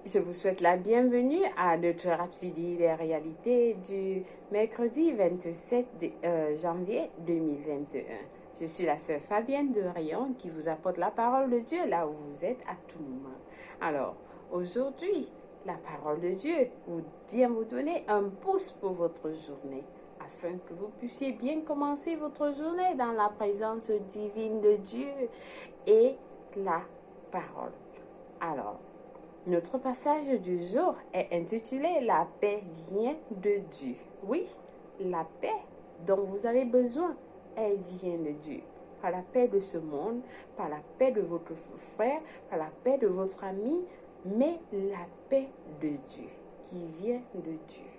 Je vous souhaite la bienvenue à notre Rhapsodie des réalités du mercredi 27 janvier 2021. Je suis la sœur Fabienne de Rayon qui vous apporte la parole de Dieu là où vous êtes à tout moment. Alors, aujourd'hui, la parole de Dieu vient vous donner un pouce pour votre journée afin que vous puissiez bien commencer votre journée dans la présence divine de Dieu et la parole. Alors, notre passage du jour est intitulé La paix vient de Dieu. Oui, la paix dont vous avez besoin, elle vient de Dieu. Pas la paix de ce monde, pas la paix de votre frère, pas la paix de votre ami, mais la paix de Dieu qui vient de Dieu.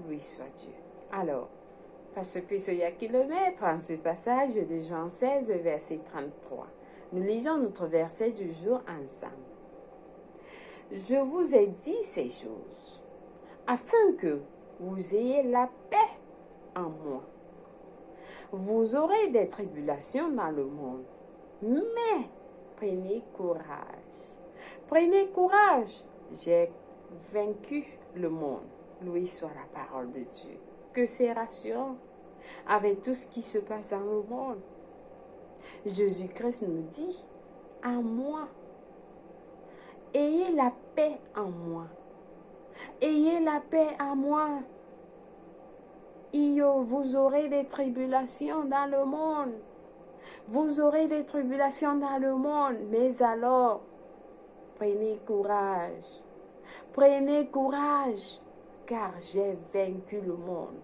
Loué soit Dieu. Alors, parce que ce kilomètre prend ce passage de Jean 16, verset 33. Nous lisons notre verset du jour ensemble. Je vous ai dit ces choses, afin que vous ayez la paix en moi. Vous aurez des tribulations dans le monde, mais prenez courage. Prenez courage, j'ai vaincu le monde. Loué soit la parole de Dieu. Que c'est rassurant avec tout ce qui se passe dans le monde. Jésus-Christ nous dit, en moi, ayez la paix en moi. Ayez la paix en moi. Vous aurez des tribulations dans le monde. Vous aurez des tribulations dans le monde. Mais alors, prenez courage. Prenez courage, car j'ai vaincu le monde.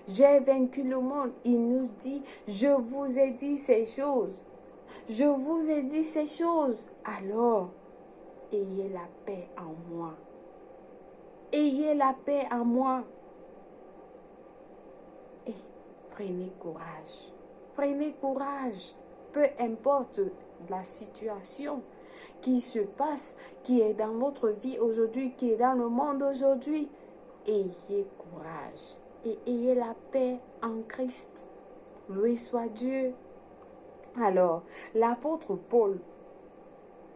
J'ai vaincu le monde. Il nous dit, je vous ai dit ces choses. Je vous ai dit ces choses. Alors, ayez la paix en moi. Ayez la paix en moi. Et prenez courage. Prenez courage. Peu importe la situation qui se passe, qui est dans votre vie aujourd'hui, qui est dans le monde aujourd'hui. Ayez courage. Et ayez la paix en Christ. Loué soit Dieu. Alors, l'apôtre Paul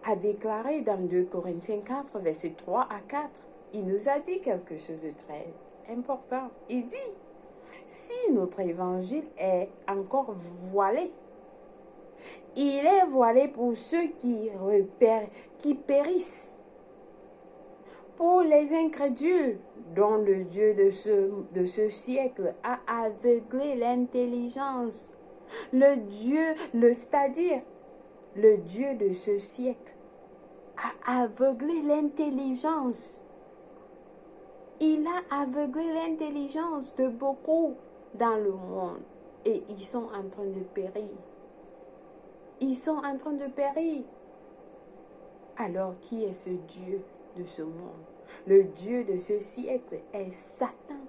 a déclaré dans 2 Corinthiens 4, versets 3 à 4, il nous a dit quelque chose de très important. Il dit, si notre évangile est encore voilé, il est voilé pour ceux qui périssent, pour les incrédules dont le Dieu de ce siècle a aveuglé l'intelligence. C'est-à-dire le Dieu de ce siècle a aveuglé l'intelligence. Il a aveuglé l'intelligence de beaucoup dans le monde et ils sont en train de périr. Ils sont en train de périr. Alors, qui est ce Dieu de ce monde? Le Dieu de ce siècle est Satan.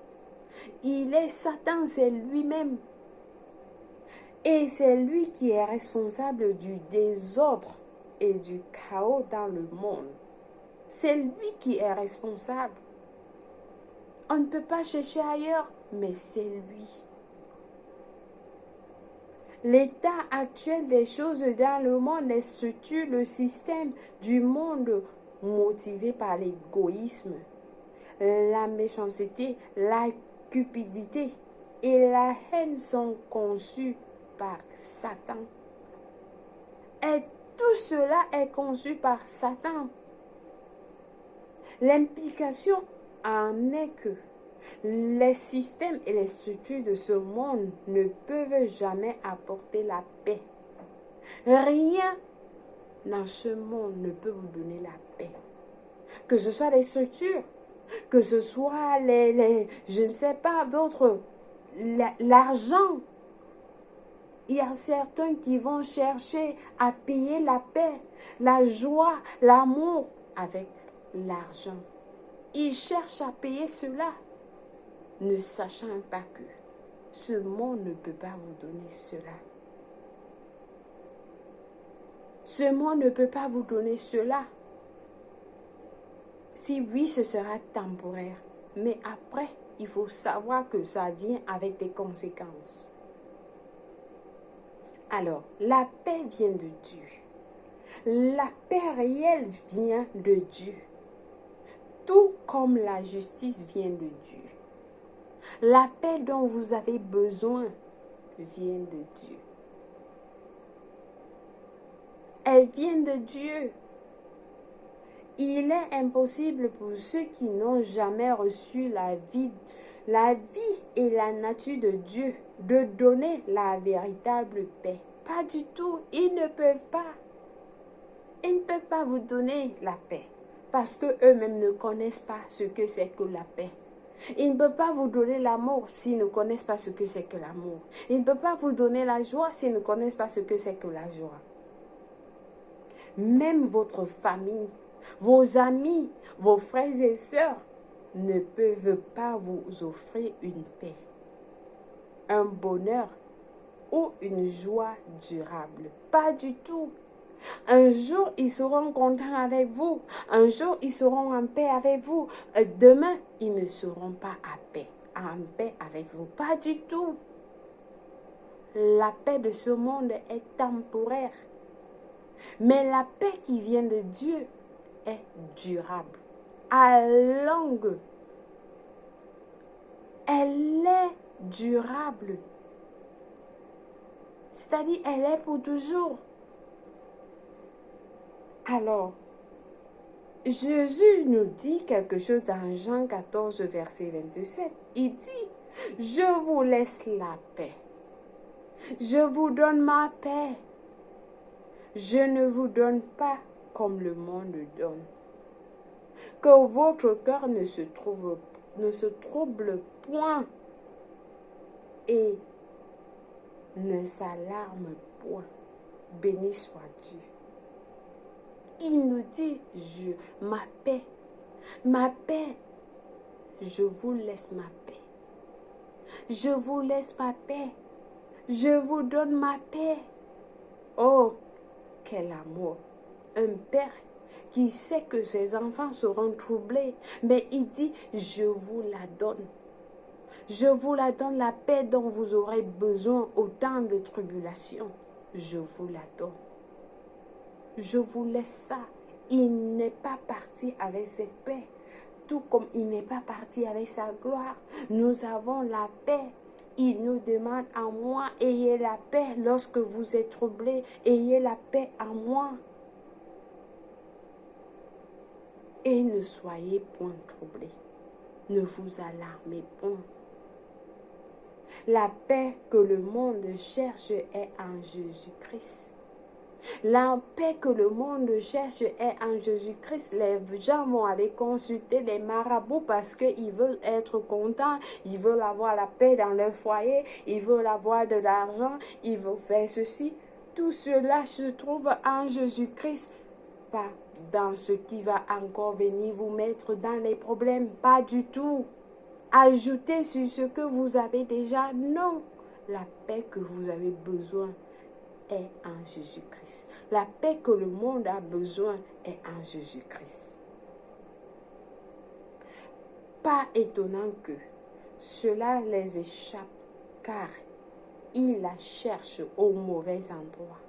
Il est Satan, c'est lui-même. Et c'est lui qui est responsable du désordre et du chaos dans le monde. C'est lui qui est responsable. On ne peut pas chercher ailleurs, mais c'est lui. L'état actuel des choses dans le monde, les structures, le système du monde motivé par l'égoïsme, la méchanceté, la cupidité et la haine sont conçus par Satan. Et tout cela est conçu par Satan. L'implication en est que les systèmes et les structures de ce monde ne peuvent jamais apporter la paix. Rien dans ce monde ne peut vous donner la paix. Que ce soit les structures, que ce soit je ne sais pas, d'autres, l'argent. Il y a certains qui vont chercher à payer la paix, la joie, l'amour avec l'argent. Ils cherchent à payer cela, ne sachant pas que ce monde ne peut pas vous donner cela. Ce monde ne peut pas vous donner cela. Si oui, ce sera temporaire. Mais après, il faut savoir que ça vient avec des conséquences. Alors, la paix vient de Dieu. La paix réelle vient de Dieu. tout comme la justice vient de Dieu. La paix dont vous avez besoin vient de Dieu. Elle vient de Dieu. Il est impossible pour ceux qui n'ont jamais reçu la vie et la nature de Dieu de donner la véritable paix. Pas du tout. Ils ne peuvent pas. Ils ne peuvent pas vous donner la paix parce qu'eux-mêmes ne connaissent pas ce que c'est que la paix. Ils ne peuvent pas vous donner l'amour s'ils ne connaissent pas ce que c'est que l'amour. Ils ne peuvent pas vous donner la joie s'ils ne connaissent pas ce que c'est que la joie. Même votre famille, vos amis, vos frères et sœurs ne peuvent pas vous offrir une paix, un bonheur ou une joie durable. Pas du tout. Un jour, ils seront contents avec vous. Un jour, ils seront en paix avec vous. Demain, ils ne seront pas en paix avec vous. Pas du tout. La paix de ce monde est temporaire. Mais la paix qui vient de Dieu est durable, à longue. Elle est durable. C'est-à-dire, elle est pour toujours. Alors, Jésus nous dit quelque chose dans Jean 14, verset 27. Il dit, je vous laisse la paix. Je vous donne ma paix. Je ne vous donne pas comme le monde donne. Que votre cœur ne se trouble point et ne s'alarme point. Béni soit Dieu. Il nous dit, ma paix, je vous laisse ma paix. Je vous laisse ma paix. Je vous donne ma paix. Oh, quel amour! Un père qui sait que ses enfants seront troublés, mais il dit, je vous la donne. Je vous la donne, la paix dont vous aurez besoin au temps de tribulation. Je vous la donne. Je vous laisse ça. Il n'est pas parti avec cette paix, tout comme il n'est pas parti avec sa gloire. Nous avons la paix. Il nous demande en moi, ayez la paix lorsque vous êtes troublés. Ayez la paix en moi. Et ne soyez point troublés. Ne vous alarmez point. La paix que le monde cherche est en Jésus-Christ. La paix que le monde cherche est en Jésus-Christ. Les gens vont aller consulter les marabouts parce qu'ils veulent être contents, ils veulent avoir la paix dans leur foyer, ils veulent avoir de l'argent, ils veulent faire ceci. Tout cela se trouve en Jésus-Christ, pas dans ce qui va encore venir vous mettre dans les problèmes, pas du tout. Ajoutez sur ce que vous avez déjà, non. La paix que vous avez besoin est en Jésus-Christ. La paix que le monde a besoin est en Jésus-Christ. Pas étonnant que cela les échappe, car ils la cherchent au mauvais endroit.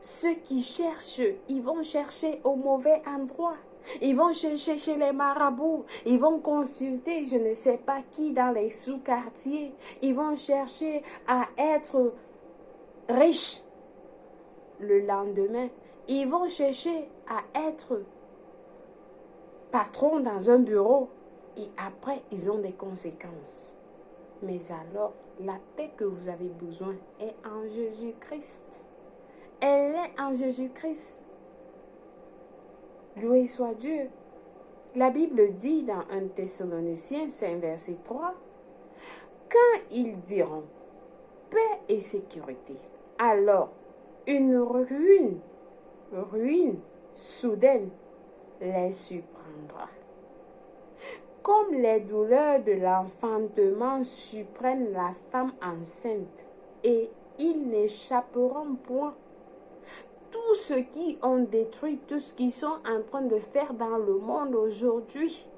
Ceux qui cherchent, ils vont chercher au mauvais endroit. Ils vont chercher chez les marabouts. Ils vont consulter je ne sais pas qui dans les sous-quartiers. Ils vont chercher à être riches le lendemain. Ils vont chercher à être patron dans un bureau et après ils ont des conséquences. Mais alors, la paix que vous avez besoin est en Jésus-Christ. Elle est en Jésus-Christ. Loué soit Dieu. La Bible dit dans 1 Thessaloniciens 5, verset 3, quand ils diront paix et sécurité, alors une ruine soudaine les surprendra. Comme les douleurs de l'enfantement surprennent la femme enceinte, et ils n'échapperont point. Tout ce qui ont détruit, tout ce qu'ils sont en train de faire dans le monde aujourd'hui,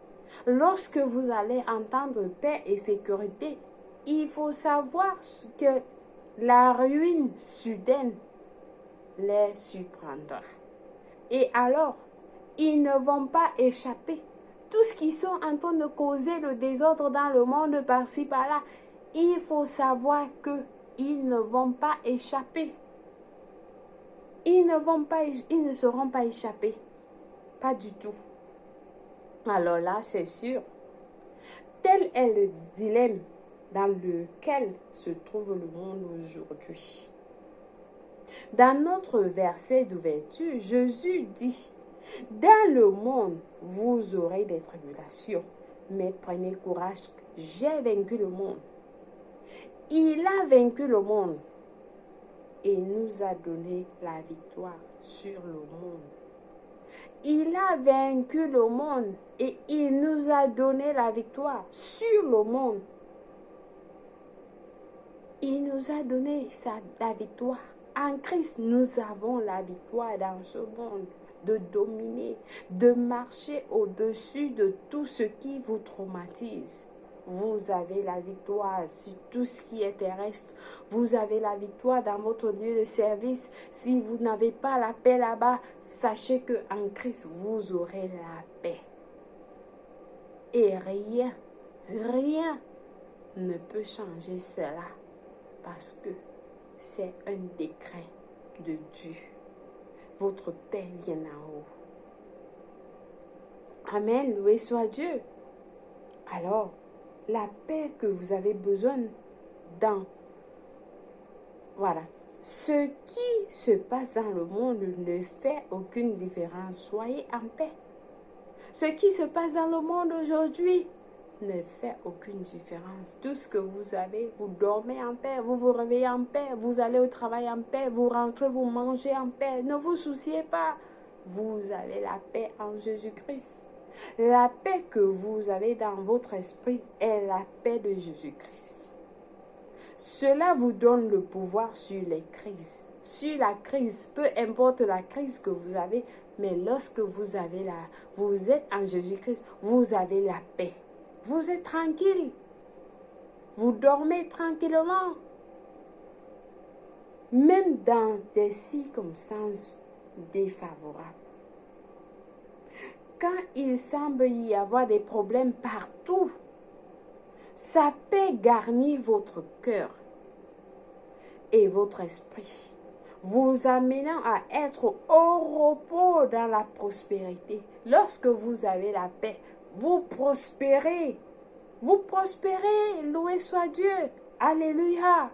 lorsque vous allez entendre paix et sécurité, il faut savoir que la ruine soudaine les surprendra. Et alors, Ils ne vont pas échapper. Tout ce qui sont en train de causer le désordre dans le monde par-ci, par-là, il faut savoir qu'ils ne vont pas échapper. Ils ne seront pas échappés. Pas du tout. Alors là, c'est sûr. Tel est le dilemme dans lequel se trouve le monde aujourd'hui. Dans notre verset d'ouverture, Jésus dit, « Dans le monde, vous aurez des tribulations, mais prenez courage, j'ai vaincu le monde. » Il a vaincu le monde et nous a donné la victoire sur le monde. Il a vaincu le monde et il nous a donné la victoire sur le monde. Il nous a donné la victoire. En Christ, nous avons la victoire dans ce monde, de dominer, de marcher au-dessus de tout ce qui vous traumatise. Vous avez la victoire sur tout ce qui est terrestre. Vous avez la victoire dans votre lieu de service. Si vous n'avez pas la paix là-bas, sachez qu'en Christ, vous aurez la paix. Et rien ne peut changer cela parce que c'est un décret de Dieu. Votre paix vient en haut. Amen, loué soit Dieu. Alors, la paix que vous avez besoin ce qui se passe dans le monde ne fait aucune différence. Soyez en paix. Ce qui se passe dans le monde aujourd'hui ne fait aucune différence. Tout ce que vous avez, vous dormez en paix, vous vous réveillez en paix, vous allez au travail en paix, vous rentrez, vous mangez en paix. Ne vous souciez pas. Vous avez la paix en Jésus-Christ. La paix que vous avez dans votre esprit est la paix de Jésus-Christ. Cela vous donne le pouvoir sur les crises. Sur la crise, peu importe la crise que vous avez, mais lorsque vous êtes en Jésus-Christ, vous avez la paix. Vous êtes tranquille. Vous dormez tranquillement. Même dans des circonstances défavorables. Quand il semble y avoir des problèmes partout, sa paix garnit votre cœur et votre esprit, vous amenant à être au repos dans la prospérité. Lorsque vous avez la paix, vous prospérez. Vous prospérez, loué soit Dieu. Alléluia.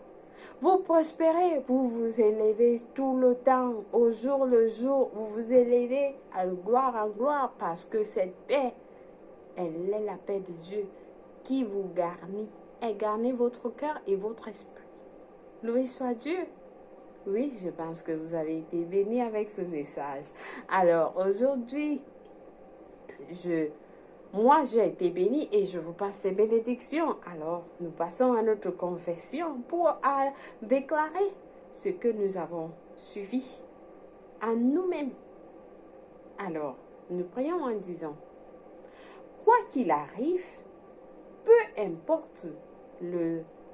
Vous prospérez, vous vous élevez tout le temps, au jour le jour, vous vous élevez à gloire en gloire parce que cette paix, elle est la paix de Dieu qui vous garnit. Elle garnit votre cœur et votre esprit. Loué soit Dieu. Oui, je pense que vous avez été bénis avec ce message. Alors, aujourd'hui, moi, j'ai été bénie et je vous passe ces bénédictions. Alors, nous passons à notre confession pour déclarer ce que nous avons suivi en nous-mêmes. Alors, nous prions en disant, quoi qu'il arrive, peu importe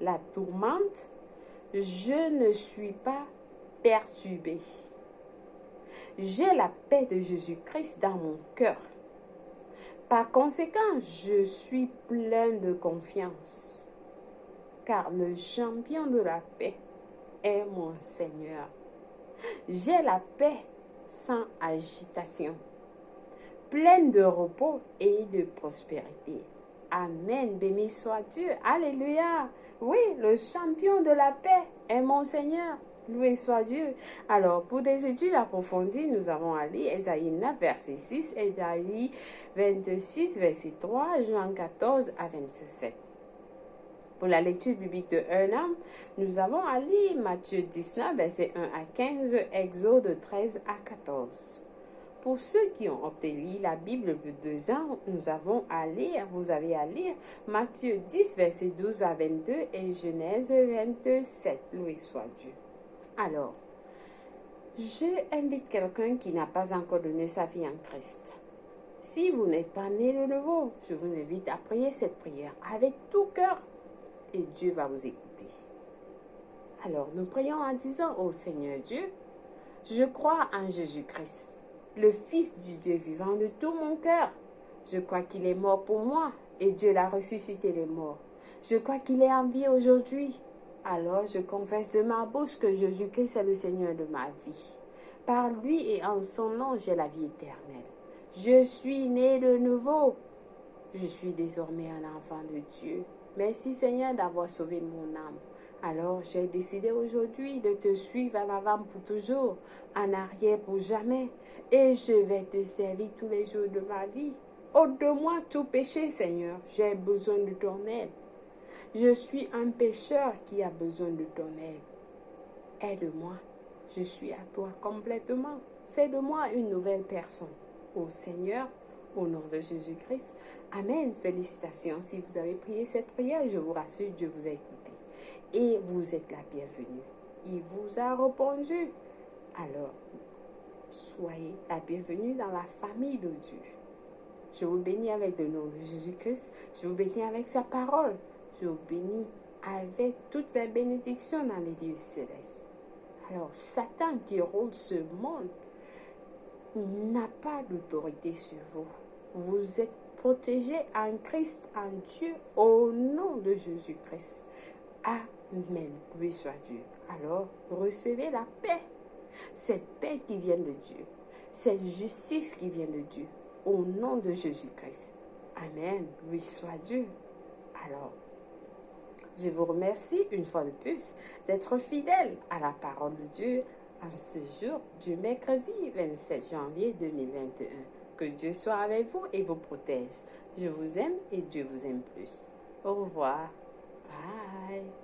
la tourmente, je ne suis pas perturbée. J'ai la paix de Jésus-Christ dans mon cœur. Par conséquent, je suis plein de confiance, car le champion de la paix est mon Seigneur. J'ai la paix sans agitation, pleine de repos et de prospérité. Amen, béni soit Dieu. Alléluia. Oui, le champion de la paix est mon Seigneur. Loué soit Dieu. Alors, pour des études approfondies, nous avons à lire Ésaïe 9, verset 6, Ésaïe 26, verset 3, Jean 14 à 27. Pour la lecture biblique de un an, nous avons à lire Matthieu 19, verset 1 à 15, Exode 13 à 14. Pour ceux qui ont obtenu la Bible de 2 ans, vous avez à lire Matthieu 10, verset 12 à 22 et Genèse 27. Loué soit Dieu. Alors, je invite quelqu'un qui n'a pas encore donné sa vie en Christ. Si vous n'êtes pas né de nouveau, je vous invite à prier cette prière avec tout cœur et Dieu va vous écouter. Alors, nous prions en disant, ô Seigneur Dieu, je crois en Jésus-Christ. le Fils du Dieu vivant de tout mon cœur. Je crois qu'il est mort pour moi et Dieu l'a ressuscité des morts. Je crois qu'il est en vie aujourd'hui. Alors je confesse de ma bouche que Jésus-Christ est le Seigneur de ma vie. Par lui et en son nom, j'ai la vie éternelle. Je suis né de nouveau. Je suis désormais un enfant de Dieu. Merci Seigneur d'avoir sauvé mon âme. Alors j'ai décidé aujourd'hui de te suivre en avant pour toujours, en arrière pour jamais. Et je vais te servir tous les jours de ma vie. Ôte de moi tout péché, Seigneur. J'ai besoin de ton aide. Je suis un pécheur qui a besoin de ton aide. Aide-moi. Je suis à toi complètement. Fais de moi une nouvelle personne. Ô Seigneur, au nom de Jésus-Christ. Amen. Félicitations. Si vous avez prié cette prière, je vous rassure, Dieu vous a écouté. Et vous êtes la bienvenue. Il vous a répondu. Alors, soyez la bienvenue dans la famille de Dieu. Je vous bénis avec le nom de Jésus-Christ. Je vous bénis avec sa parole. Je vous bénis avec toutes les bénédictions dans les lieux célestes. Alors, Satan qui rôde ce monde n'a pas d'autorité sur vous. Vous êtes protégés en Christ, en Dieu, au nom de Jésus-Christ. Amen. Oui, soit Dieu. Alors, recevez la paix. Cette paix qui vient de Dieu. Cette justice qui vient de Dieu. Au nom de Jésus-Christ. Amen. Oui, soit Dieu. Alors, je vous remercie une fois de plus d'être fidèle à la parole de Dieu en ce jour du mercredi 27 janvier 2021. Que Dieu soit avec vous et vous protège. Je vous aime et Dieu vous aime plus. Au revoir. Bye.